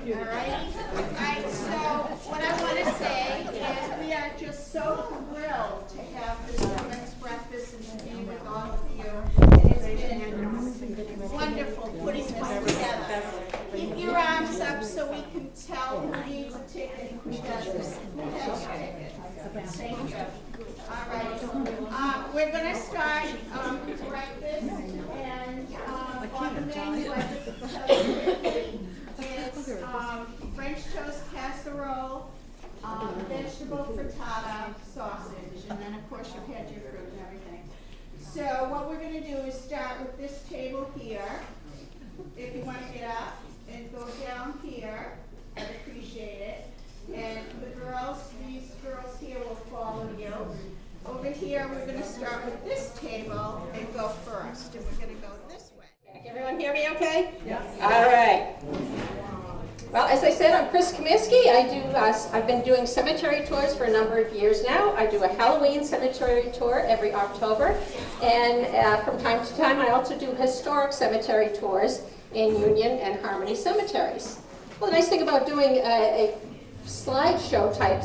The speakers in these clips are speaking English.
All right, so what I want to say is we are just so thrilled to have this women's breakfast and to be with all of you. And it's been wonderful putting this together. Keep your arms up so we can tell who needs a ticket and who doesn't. Thank you. All right, we're going to start breakfast, and on the menu is French toast casserole, vegetable frittata, sausage, and then of course you've had your fruit and everything. So what we're going to do is start with this table here. If you want to get up and go down here, I'd appreciate it. And the girls, these girls here will follow you. Over here, we're going to start with this table and go first. And we're going to go this way. Everyone hear me okay? Yes. All right. Well, as I said, I'm Chris Comiskey. I've been doing cemetery tours for a number of years now. I do a Halloween cemetery tour every October. And from time to time, I also do historic cemetery tours in Union and Harmony cemeteries. Well, the nice thing about doing a slideshow type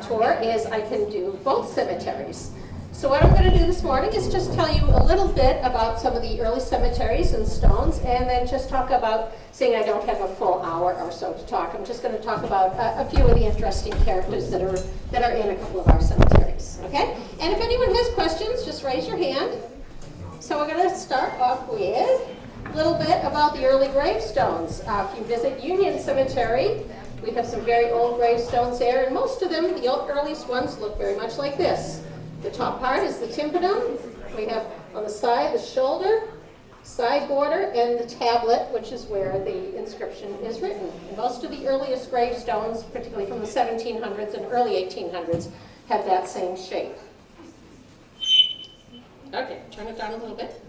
tour is I can do both cemeteries. So what I'm going to do this morning is just tell you a little bit about some of the early cemeteries and stones, and then just talk about, seeing I don't have a full hour or so to talk, I'm just going to talk about a few of the interesting characters that are in a couple of our cemeteries. Okay? And if anyone has questions, just raise your hand. So we're going to start off with a little bit about the early gravestones. If you visit Union Cemetery, we have some very old gravestones there, and most of them, the earliest ones, look very much like this. The top part is the tympanum. We have on the side the shoulder, side border, and the tablet, which is where the inscription is written. And most of the earliest gravestones, particularly from the 1700s and early 1800s, have that same shape. Okay, turn it down a little bit.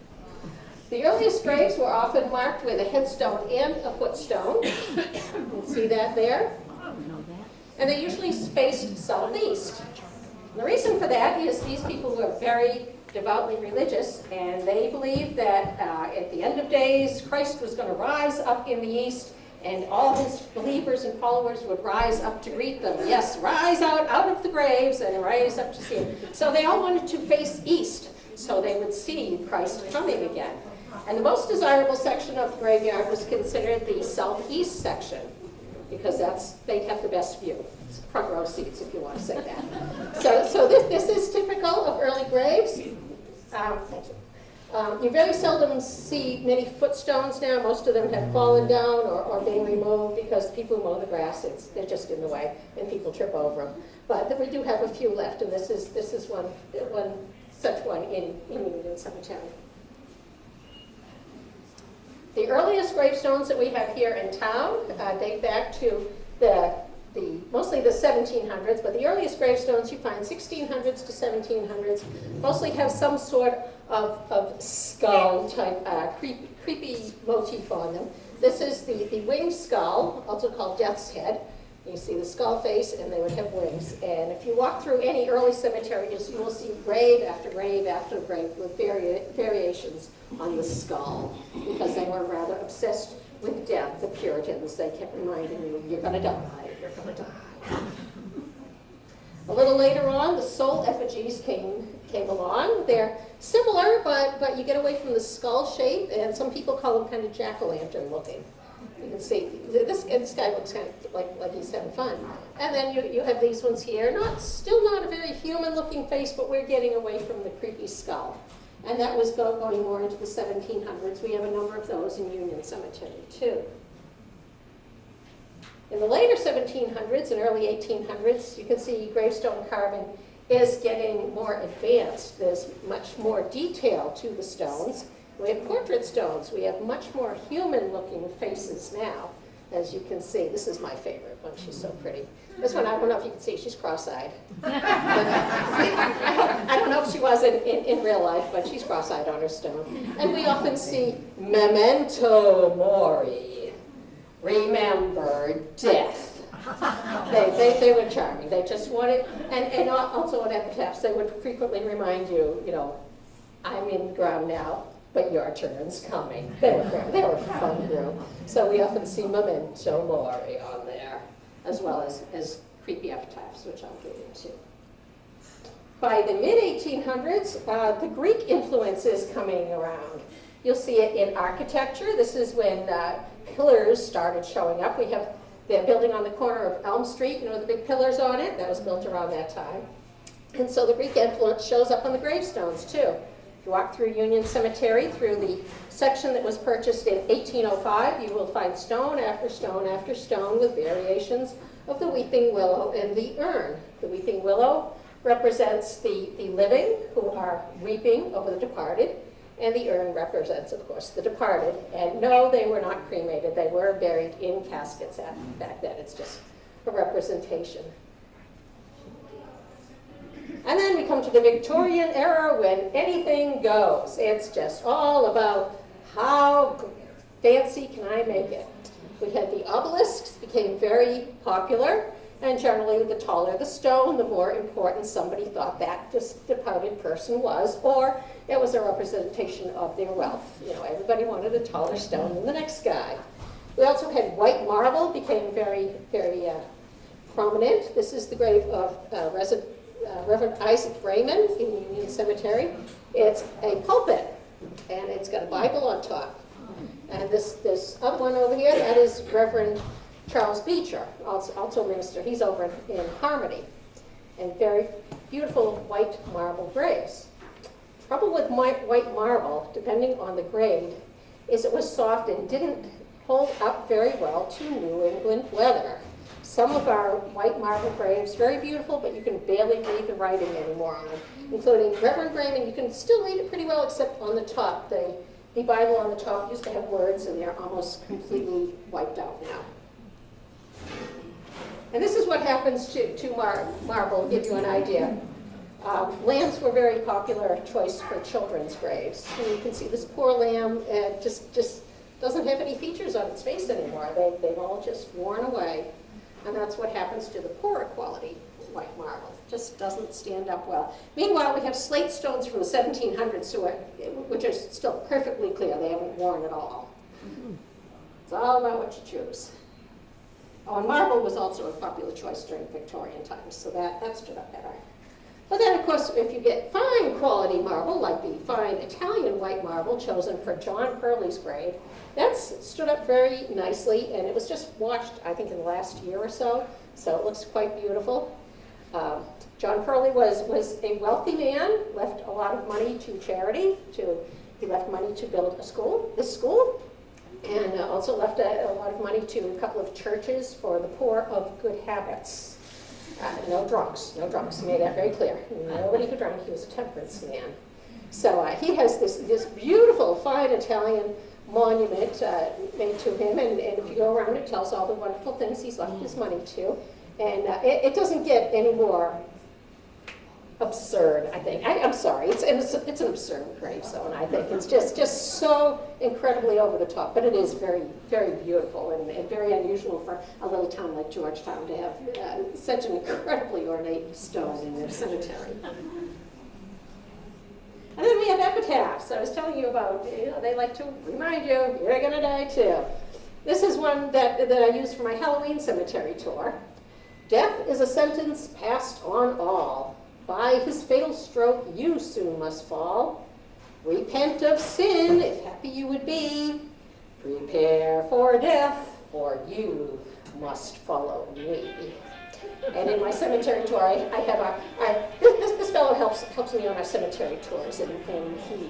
The earliest graves were often marked with a headstone and a footstone. You can see that there. And they usually faced southeast. And the reason for that is these people were very devoutly religious, and they believed that at the end of days, Christ was going to rise up in the east, and all his believers and followers would rise up to greet them. Yes, rise out of the graves and rise up to see him. So they all wanted to face east, so they would see Christ coming again. And the most desirable section of the graveyard was considered the southeast section, because they'd have the best view. It's front row seats, if you want to say that. So this is typical of early graves. You very seldom see many footstones now. Most of them have fallen down or been removed because people who mow the grass, they're just in the way, and people trip over them. But we do have a few left, and this is one such one in Union Cemetery. The earliest gravestones that we have here in town date back to mostly the 1700s, but the earliest gravestones you find 1600s to 1700s mostly have some sort of skull type creepy motif on them. This is the winged skull, also called death's head. You see the skull face, and they would have wings. And if you walk through any early cemeteries, you will see grave after grave after grave with variations on the skull, because they were rather obsessed with death, the Puritans. They kept reminding you, you're going to die, you're going to die. A little later on, the soul effigies came along. They're similar, but you get away from the skull shape, and some people call them kind of jack-o'-lantern looking. You can see, this guy looks kind of like he's having fun. And then you have these ones here, still not a very human-looking face, but we're getting away from the creepy skull. And that was going more into the 1700s. We have a number of those in Union Cemetery, too. In the later 1700s and early 1800s, you can see gravestone carving is getting more advanced. There's much more detail to the stones. We have portrait stones. We have much more human-looking faces now, as you can see. This is my favorite one. She's so pretty. This one, I don't know if you can see. She's cross-eyed. I don't know if she was in real life, but she's cross-eyed on her stone. And we often see memento mori. Remember death. They were charming. They just wanted, and also on epitaphs, they would frequently remind you, I'm in the ground now. but your turn's coming. They were a fun group. So we often see Memento Mori on there, as well as creepy epitaphs, which I'll get into. By the mid-1800s, the Greek influence is coming around. You'll see it in architecture. This is when pillars started showing up. We have the building on the corner of Elm Street, you know, the big pillars on it. That was built around that time. And so the Greek influence shows up on the gravestones, too. If you walk through Union Cemetery, through the section that was purchased in 1805, you will find stone after stone after stone with variations of the weeping willow and the urn. The weeping willow represents the living who are weeping over the departed, and the urn represents, of course, the departed. And no, they were not cremated. They were buried in caskets back then. It's just a representation. And then we come to the Victorian era when anything goes. It's just all about how fancy can I make it. We had the obelisks, became very popular, and generally the taller the stone, the more important somebody thought that this departed person was, or it was a representation of their wealth. You know, everybody wanted a taller stone than the next guy. We also had white marble, became very, very prominent. This is the grave of Reverend Isaac Raymond in Union Cemetery. It's a pulpit, and it's got a Bible on top. And this other one over here, that is Reverend Charles Beecher, also minister. He's over in Harmony. And very beautiful white marble graves. Trouble with white marble, depending on the grade, is it was soft and didn't hold up very well to New England weather. Some of our white marble graves, very beautiful, but you can barely read the writing anymore on them, including Reverend Raymond. You can still read it pretty well, except on the top. The Bible on the top used to have words, and they're almost completely wiped out now. And this is what happens to marble, to give you an idea. Lambs were a very popular choice for children's graves. And you can see this poor lamb just doesn't have any features on its face anymore. They've all just worn away. And that's what happens to the poorer quality white marble. It just doesn't stand up well. Meanwhile, we have slate stones from the 1700s which are still perfectly clear. They haven't worn at all. It's all about what you choose. Oh, and marble was also a popular choice during Victorian times, so that stood up better. But then, of course, if you get fine quality marble, like the fine Italian white marble chosen for John Purley's grave, that's stood up very nicely, and it was just washed, I think, in the last year or so it looks quite beautiful. John Purley was a wealthy man, left a lot of money to charity. He left money to build this school, and also left a lot of money to a couple of churches for the poor of good habits. No drunks. He made that very clear. Nobody who drank. He was a temperance man. So he has this beautiful, fine Italian monument made to him, and if you go around, it tells all the wonderful things he's left his money to. And it doesn't get any more absurd, I think. I'm sorry, it's an absurd gravestone, I think. It's just so incredibly over the top, but it is very, very beautiful and very unusual for a little town like Georgetown to have such an incredibly ornate stone in their cemetery. And then we have epitaphs. I was telling you about, they like to remind you, you're gonna die too. This is one that I used for my Halloween cemetery tour. Death is a sentence passed on all. By his fatal stroke, you soon must fall. Repent of sin, if happy you would be. Prepare for death, for you must follow me. And in my cemetery tour, I have this fellow helps me on our cemetery tours, and he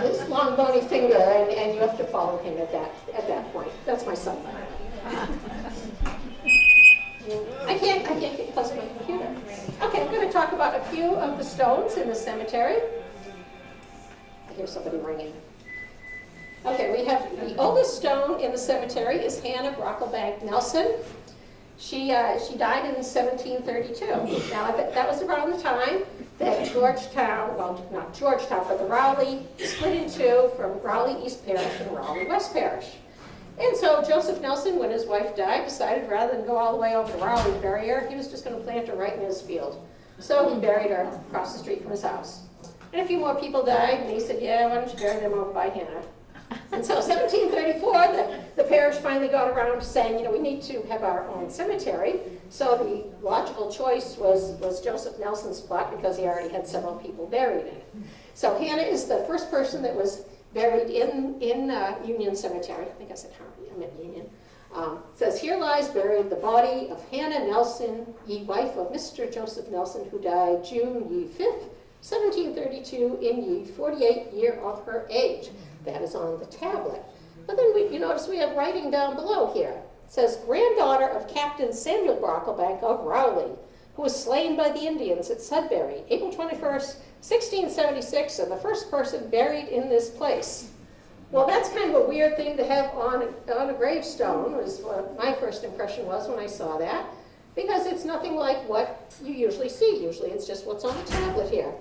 his long bony finger, and you have to follow him at that point. That's my son. I can't get close to my computer. Okay, I'm going to talk about a few of the stones in the cemetery. I hear somebody ringing. Okay, we have the oldest stone in the cemetery is Hannah Brocklebank Nelson. She died in 1732. Now, that was around the time that Georgetown, well, not Georgetown, but the Rowley split in two from Rowley East Parish and Rowley West Parish. And so Joseph Nelson, when his wife died, decided rather than go all the way over to Rowley to bury her, he was just going to plant her right in his field. So he buried her across the street from his house. And a few more people died, and he said, yeah, why don't you bury them over by Hannah? And so 1734, the parish finally got around to saying, you know, we need to have our own cemetery. So the logical choice was Joseph Nelson's plot because he already had several people buried in it. So Hannah is the first person that was buried in Union Cemetery. I think I said Harvey, I meant Union. It says, here lies buried the body of Hannah Nelson, ye wife of Mr. Joseph Nelson, who died June ye 5th, 1732, in ye 48 year of her age. That is on the tablet. But then you notice we have writing down below here. It says, granddaughter of Captain Samuel Brocklebank of Rowley, who was slain by the Indians at Sudbury, April 21st, 1676, and the first person buried in this place. Well, that's kind of a weird thing to have on a gravestone, was what my first impression was when I saw that, because it's nothing like what you usually see. Usually it's just what's on the tablet here.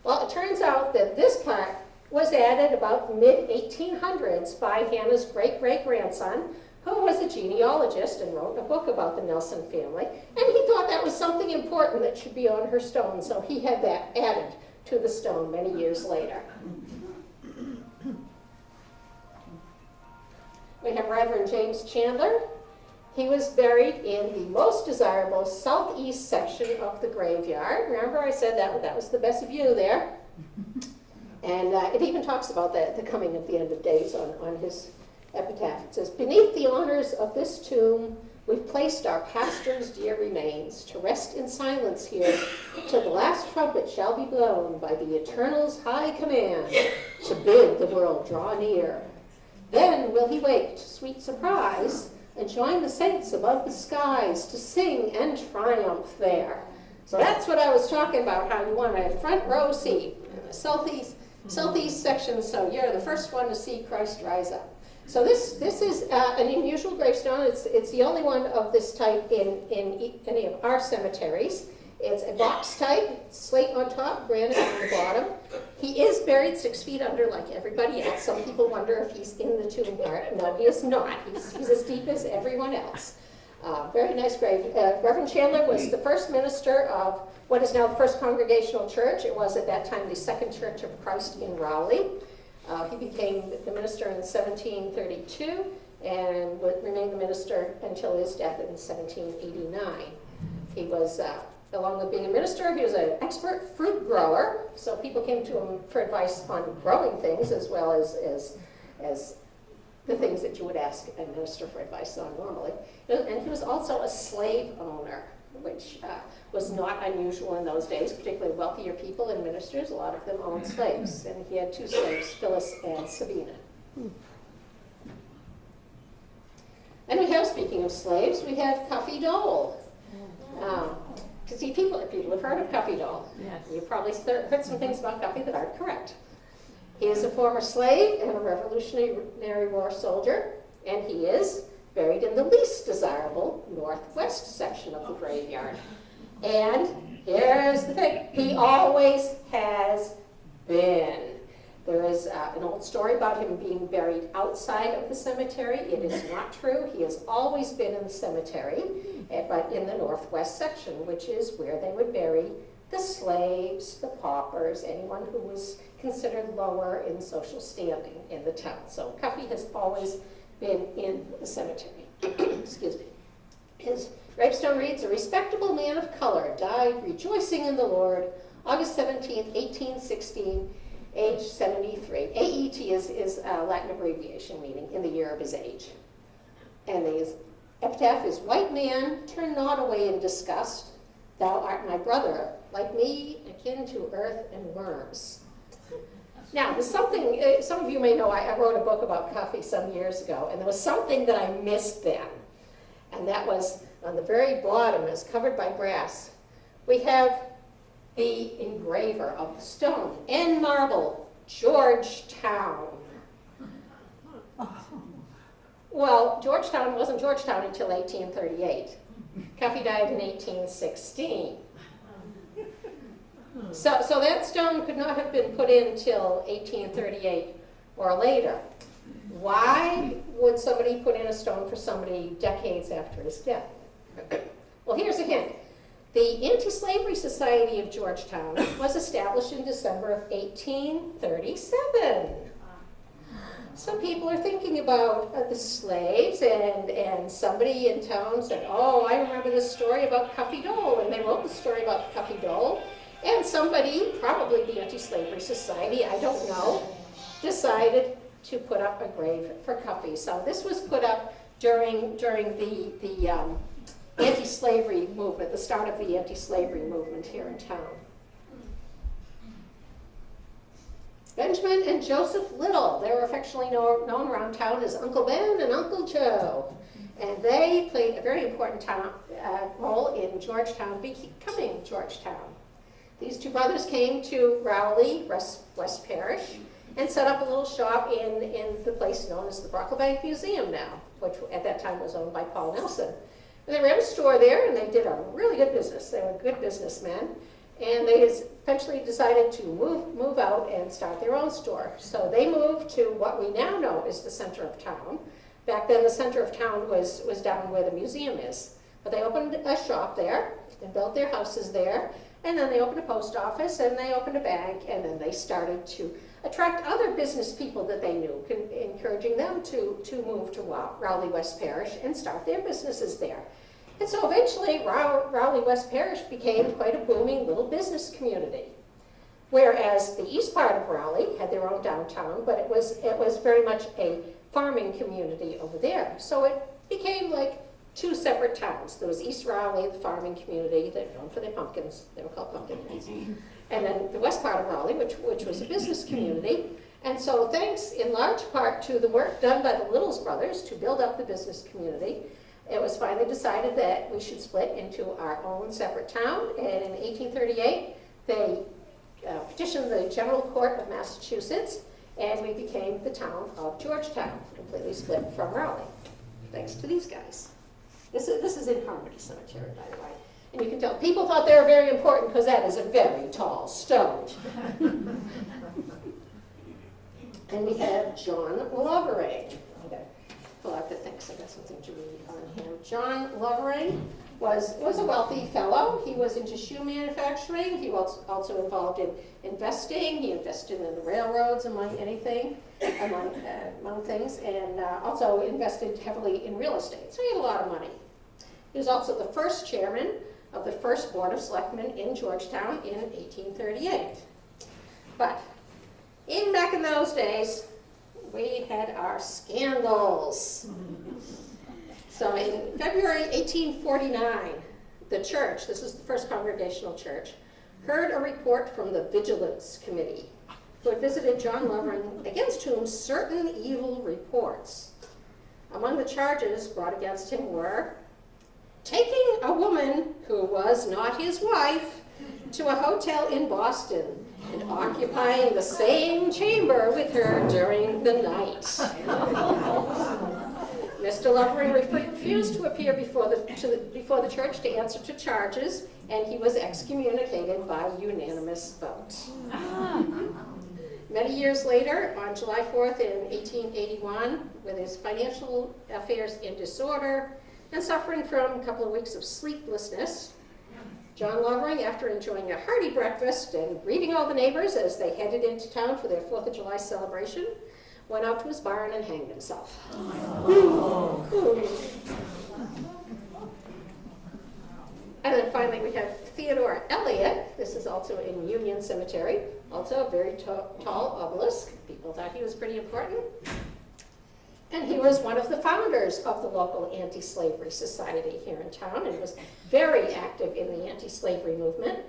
Well, it turns out that this plaque was added about mid-1800s by Hannah's great-great-grandson, who was a genealogist and wrote a book about the Nelson family, and he thought that was something important that should be on her stone, so he had that added to the stone many years later. We have Reverend James Chandler. He was buried in the most desirable southeast section of the graveyard. Remember I said that was the best view there. And it even talks about the coming of the end of days on his epitaph. It says, beneath the honors of this tomb, we've placed our pastor's dear remains to rest in silence here till the last trumpet shall be blown by the Eternal's high command to bid the world draw near. Then will he wake to sweet surprise and join the saints above the skies to sing and triumph there. So that's what I was talking about, how you want a front row seat in the southeast section, so you're the first one to see Christ rise up. So this is an unusual gravestone. It's the only one of this type in any of our cemeteries. It's a box type, slate on top, granite on the bottom. He is buried 6 feet under like everybody else. Some people wonder if he's in the tomb part. No, he is not. He's as deep as everyone else. Very nice grave. Reverend Chandler was the first minister of what is now the First Congregational Church. It was at that time the Second Church of Christ in Rowley. He became the minister in 1732 and remained the minister until his death in 1789. He was, along with being a minister, he was an expert fruit grower, so people came to him for advice on growing things as well as the things that you would ask a minister for advice on normally. And he was also a slave owner, which was not unusual in those days, particularly wealthier people and ministers. A lot of them owned slaves, and he had 2 slaves, Phyllis and Sabina. And we have, speaking of slaves, we have Cuffy Dull. To see people have heard of Cuffy Dull. Yes. You've probably heard some things about Cuffy that aren't correct. He is a former slave and a Revolutionary War soldier, and he is buried in the least desirable northwest section of the graveyard. And here's the thing, he always has been. There is an old story about him being buried outside of the cemetery. It is not true. He has always been in the cemetery, but in the northwest section, which is where they would bury the slaves, the paupers, anyone who was considered lower in social standing in the town. So Cuffy has always been in the cemetery. Excuse me. His gravestone reads, a respectable man of color died rejoicing in the Lord, August 17th, 1816, age 73. AET is a Latin abbreviation meaning in the year of his age. And his epitaph is, white man, turn not away in disgust. Thou art my brother, like me, akin to earth and worms. Now, there's something, some of you may know, I wrote a book about Cuffy some years ago, and there was something that I missed then. And that was on the very bottom, is covered by brass. We have the engraver of the stone, in marble, Georgetown. Well, Georgetown wasn't Georgetown until 1838. Cuffy died in 1816. So that stone could not have been put in till 1838 or later. Why would somebody put in a stone for somebody decades after his death? Well, here's a hint. The Anti-Slavery Society of Georgetown was established in December of 1837. Some people are thinking about the slaves, and somebody in town said, oh, I remember this story about Cuffy Dull, and they wrote the story about Cuffy Dull, and somebody, probably the Anti-Slavery Society, I don't know, decided to put up a grave for Cuffy. So this was put up during the anti-slavery movement, the start of the anti-slavery movement here in town. Benjamin and Joseph Little, they were affectionately known around town as Uncle Ben and Uncle Joe. And they played a very important role in Georgetown becoming Georgetown. These two brothers came to Rowley, West Parish, and set up a little shop in the place known as the Brocklebank Museum now, which at that time was owned by Paul Nelson. And they ran a store there, and they did a really good business. They were good businessmen. And they eventually decided to move out and start their own store. So they moved to what we now know is the center of town. Back then, the center of town was down where the museum is. But they opened a shop there and built their houses there. And then they opened a post office, and they opened a bank, and then they started to attract other business people that they knew, encouraging them to move to Rowley West Parish and start their businesses there. And so eventually, Rowley West Parish became quite a booming little business community. Whereas the east part of Rowley had their own downtown, but it was very much a farming community over there. So it became like two separate towns. There was East Rowley, the farming community, they're known for their pumpkins. They were called pumpkins. And then the west part of Rowley, which was a business community. And so thanks in large part to the work done by the Littles brothers to build up the business community, it was finally decided that we should split into our own separate town. And in 1838, they petitioned the General Court of Massachusetts, and we became the town of Georgetown, completely split from Rowley, thanks to these guys. This is in Harmony Cemetery, by the way. And you can tell, people thought they were very important because that is a very tall stone. And we have John Lovering. Okay, pull out the things, I got something to read on him. John Lovering was a wealthy fellow. He was into shoe manufacturing. He was also involved in investing. He invested in the railroads, among things, and also invested heavily in real estate. So he had a lot of money. He was also the first chairman of the first Board of Selectmen in Georgetown in 1838. But back in those days, we had our scandals. So in February 1849, the church, this is the first Congregational Church, heard a report from the Vigilance Committee, who had visited John Lovering, against whom certain evil reports. Among the charges brought against him were taking a woman who was not his wife to a hotel in Boston and occupying the same chamber with her during the night. Mr. Lovering refused to appear before the church to answer to charges, and he was excommunicated by unanimous vote. Many years later, on July 4th in 1881, with his financial affairs in disorder and suffering from a couple of weeks of sleeplessness, John Lovering, after enjoying a hearty breakfast and greeting all the neighbors as they headed into town for their 4th of July celebration, went out to his barn and hanged himself. And then finally we have Theodore Elliott. This is also in Union Cemetery, also a very tall obelisk. People thought he was pretty important. And he was one of the founders of the local anti-slavery society here in town and was very active in the anti-slavery movement.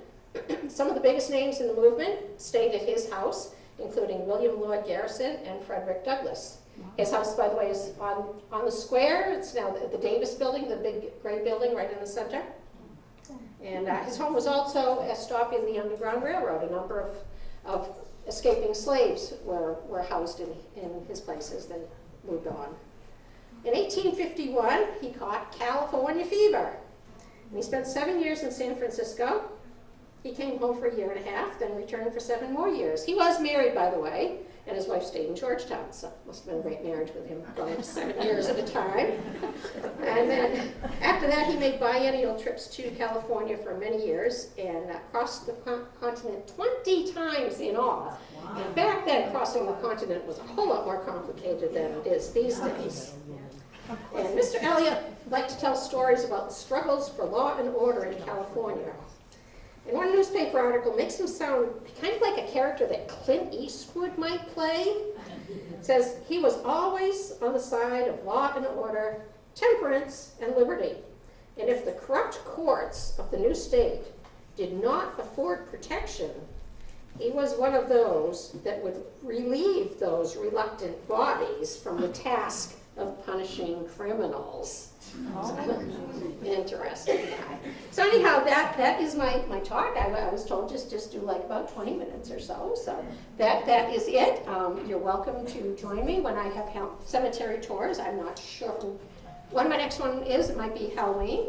Some of the biggest names in the movement stayed at his house, including William Lloyd Garrison and Frederick Douglass. His house, by the way, is on the square. It's now the Davis building, the big gray building right in the center. And his home was also a stop in the Underground Railroad. A number of escaping slaves were housed in his place as they moved on. In 1851, he caught California fever. And he spent 7 years in San Francisco. He came home for a year and a half, then returned for 7 more years. He was married, by the way, and his wife stayed in Georgetown, so it must have been a great marriage with him going for 7 years at a time. And then after that, he made biennial trips to California for many years and crossed the continent 20 times in all. Wow. And back then, crossing the continent was a whole lot more complicated than it is these days. And Mr. Elliott liked to tell stories about the struggles for law and order in California. And one newspaper article makes him sound kind of like a character that Clint Eastwood might play. It says, he was always on the side of law and order, temperance, and liberty. And if the corrupt courts of the new state did not afford protection, he was one of those that would relieve those reluctant bodies from the task of punishing criminals. Interesting guy. So anyhow, that is my talk. I was told just do like about 20 minutes or so. So that is it. You're welcome to join me when I have cemetery tours. I'm not sure when my next one is. It might be Halloween.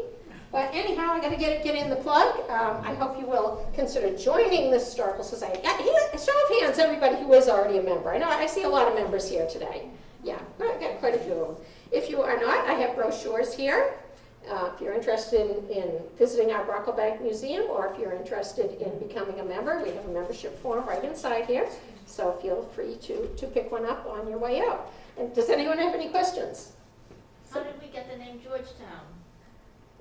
But anyhow, I got to get in the plug. I hope you will consider joining the Historical Society. Show of hands, everybody who is already a member. I know I see a lot of members here today. Yeah, I got quite a few of them. If you are not, I have brochures here. If you're interested in visiting our Brocklebank Museum, or if you're interested in becoming a member, we have a membership form right inside here. So feel free to pick one up on your way out. And does anyone have any questions? How did we get the name Georgetown?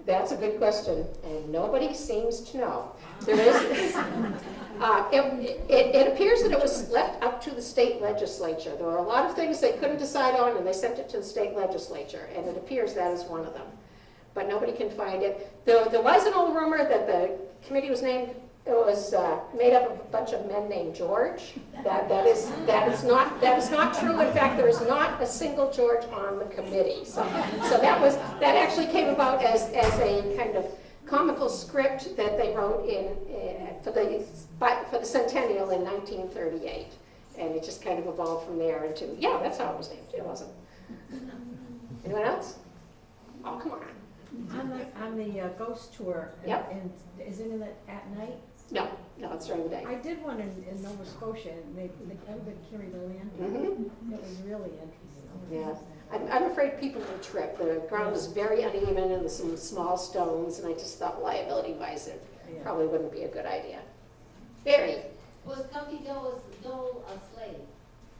That's a good question, and nobody seems to know. There is. It appears that it was left up to the state legislature. There were a lot of things they couldn't decide on, and they sent it to the state legislature, and it appears that is one of them. But nobody can find it. There was an old rumor that the committee was named. It was made up of a bunch of men named George. That is not true. In fact, there is not a single George on the committee. So that actually came about as a kind of comical script that they wrote for the centennial in 1938, and it just kind of evolved from there into that's how it was named. It wasn't. Anyone else? Oh, come on. On the ghost tour, Yep. and isn't it at night? No, it's during the day. I did one in Nova Scotia, and everybody carried the lantern. Mm-hmm. It was really interesting. Yeah, I'm afraid people will trip. The ground is very uneven and there's some small stones, and I just thought liability-wise it probably wouldn't be a good idea. Very. Was Cuffy Dull a slave?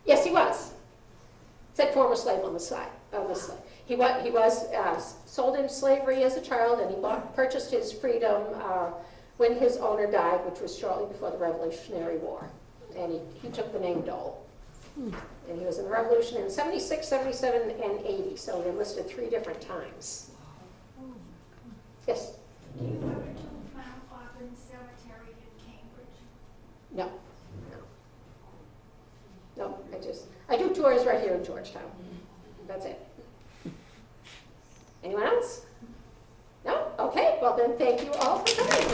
Yes, he was. It said former slave on the side. He was sold into slavery as a child, and he purchased his freedom when his owner died, which was shortly before the Revolutionary War. And he took the name Dole. And he was in the Revolution in 76, 77, and 80, so he enlisted 3 different times. Yes? Do you ever do Mount Auburn Cemetery in Cambridge? No. I do tours right here in Georgetown. That's it. Anyone else? No? Okay, well then thank you all for coming.